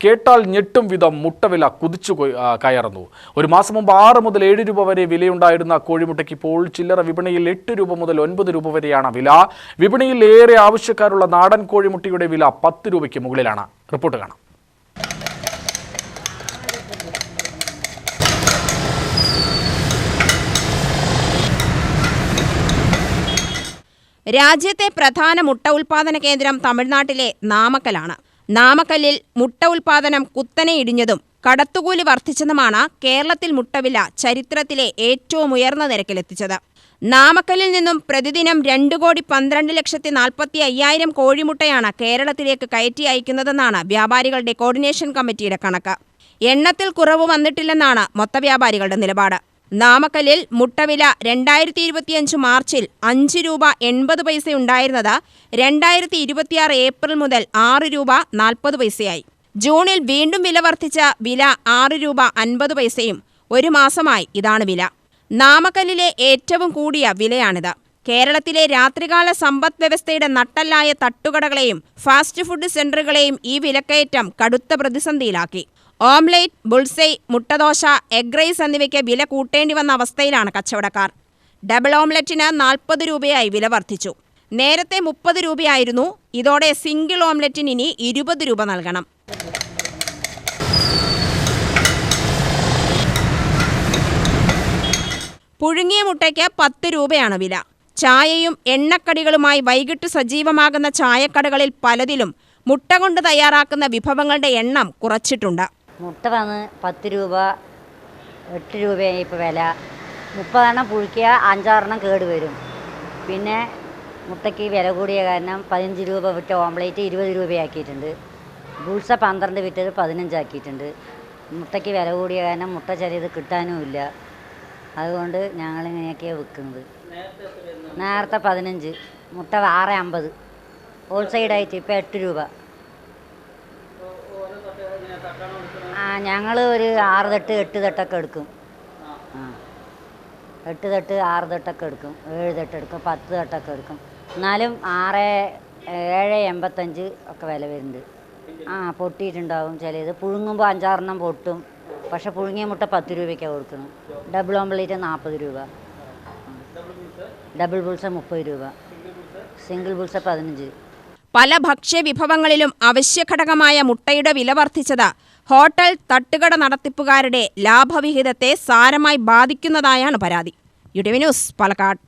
കേട്ടാൽ ഞെട്ടും വിധം മുട്ടവില കുതിച്ചു കയറുന്നു. ഒരു മാസം മുമ്പ് 6 മുതൽ 7 രൂപ വരെ വിലയുണ്ടായിരുന്ന കോഴിമുട്ടയ്ക്ക് ഇപ്പോൾ ചില്ലറ വിപണിയിൽ 8 രൂപ മുതൽ 9 രൂപ വരെയാണ് വില. വിപണിയിൽ ഏറെ ആവശ്യക്കാരുള്ള നാടൻ കോഴിമുട്ടയുടെ വില 10 രൂപയ്ക്ക് മുകളിലാണ്. റിപ്പോർട്ട് കാണാം. രാജ്യത്തെ പ്രധാന മുട്ട ഉൽപാദന കേന്ദ്രം തമിഴ്നാട്ടിലെ നാമക്കലാണ്. നാമക്കല്ലിൽ മുട്ട ഉൽപാദനം കുത്തനെ ഇടിഞ്ഞതും കടത്തുകൂലി വർദ്ധിച്ചതുമാണ് കേരളത്തിൽ മുട്ടവില ചരിത്രത്തിലെ ഏറ്റവും ഉയർന്ന നിരക്കിലെത്തിച്ചത്. നാമക്കല്ലിൽ നിന്നും പ്രതിദിനം 2,12,40,500 കോഴിമുട്ടയാണ് കേരളത്തിലേക്ക് കയറ്റി അയക്കുന്നതെന്നാണ് വ്യാപാരികളുടെ കോർഡിനേഷൻ കമ്മിറ്റിയുടെ കണക്ക്. എണ്ണത്തിൽ കുറവ് വന്നിട്ടില്ലെന്നാണ് മൊത്തവ്യാപാരികളുടെ നിലപാട്. നാമക്കല്ലിൽ മുട്ടവില 2025 മാർച്ചിൽ 5 രൂപ 80 പൈസ ഉണ്ടായിരുന്നത് 2026 ഏപ്രിൽ മുതൽ 6 രൂപ 40 പൈസയായി. ജൂണിൽ വീണ്ടും വില വർദ്ധിച്ച വില 6 രൂപ 50 പൈസയും. ഒരു മാസമായി ഇതാണ് വില. നാമക്കല്ലിലെ ഏറ്റവും കൂടിയ വിലയാണിത്. കേരളത്തിലെ രാത്രികാല സമ്പദ് വ്യവസ്ഥയുടെ നട്ടെല്ലായ തട്ടുകടകളെയും ഫാസ്റ്റ് ഫുഡ് സെന്ററുകളെയും ഈ വിലക്കയറ്റം കടുത്ത പ്രതിസന്ധിയിലാക്കി. ഓംലേറ്റ്, ബുൾസൈ, മുട്ടദോശ, എഗ് റൈസ് എന്നിവയ്ക്ക് വില കൂട്ടേണ്ടി വന്ന അവസ്ഥയിലാണ് കച്ചവടക്കാർ. ഡബിൾ ഓംലെറ്റിന് 40 രൂപയായി വില വർദ്ധിച്ചു. നേരത്തെ 30 രൂപയായിരുന്നു. ഇതോടെ സിംഗിൾ ഓംലെറ്റിന് ഇനി 20 രൂപ നൽകണം. പുഴുങ്ങിയ മുട്ടയ്ക്ക് 10 രൂപയാണ് വില. ചായയും എണ്ണക്കടികളുമായി വൈകിട്ട് സജീവമാകുന്ന ചായക്കടകളിൽ പലതിലും മുട്ട കൊണ്ട് തയ്യാറാക്കുന്ന വിഭവങ്ങളുടെ എണ്ണം കുറച്ചിട്ടുണ്ട്. മുട്ട വന്ന് 10 രൂപ 8 രൂപയായി ഇപ്പോൾ വില. 30 എണ്ണം പുഴുക്കിയ 5-6 എണ്ണം കേട് വരും. പിന്നെ മുട്ടയ്ക്ക് വില കൂടിയ കാരണം 15 രൂപ വിറ്റ ഓംലേറ്റ് 20 രൂപയാക്കിയിട്ടുണ്ട്. ബുൾസ 12 വിറ്റത് 15 ആക്കിയിട്ടുണ്ട്. മുട്ടയ്ക്ക് വില കൂടിയ കാരണം മുട്ട ചെറിയത് കിട്ടാനുമില്ല. അതുകൊണ്ട് ഞങ്ങളിങ്ങനെയൊക്കെയാണ് വിൽക്കുന്നത്. നേരത്തെ 15, മുട്ട 6.50, ഹോൾസെയിലായിട്ട് ഇപ്പോൾ 8 രൂപ. ഞങ്ങൾ ഒരു 6 തട്ട് 8 തട്ടൊക്കെ എടുക്കും. 8 തട്ട് 6 തട്ടൊക്കെ എടുക്കും, 7 തട്ട് എടുക്കും, 10 തട്ടൊക്കെ എടുക്കും. എന്നാലും 7.85 ഒക്കെ വില വരുന്നുണ്ട്. പൊട്ടിയിട്ടുണ്ടാവും ചിലത്. പുഴുങ്ങുമ്പോൾ 5-6 എണ്ണം പൊട്ടും. പക്ഷെ പുഴുങ്ങിയ മുട്ട 10 രൂപയ്ക്കാണ് കൊടുക്കുന്നത്. ഡബിൾ ഓംപ്ലേറ്റ് 40 രൂപ, ഡബിൾ ബുൾസ 30 രൂപ, സിംഗിൾ ബുൾസ 15. പല ഭക്ഷ്യവിഭവങ്ങളിലും അവശ്യഘടകമായ മുട്ടയുടെ വില വർദ്ധിച്ചത് ഹോട്ടൽ, തട്ടുകട നടത്തിപ്പുകാരുടെ ലാഭവിഹിതത്തെ സാരമായി ബാധിക്കുന്നതായാണ് പരാതി. UTV news, Palakkad.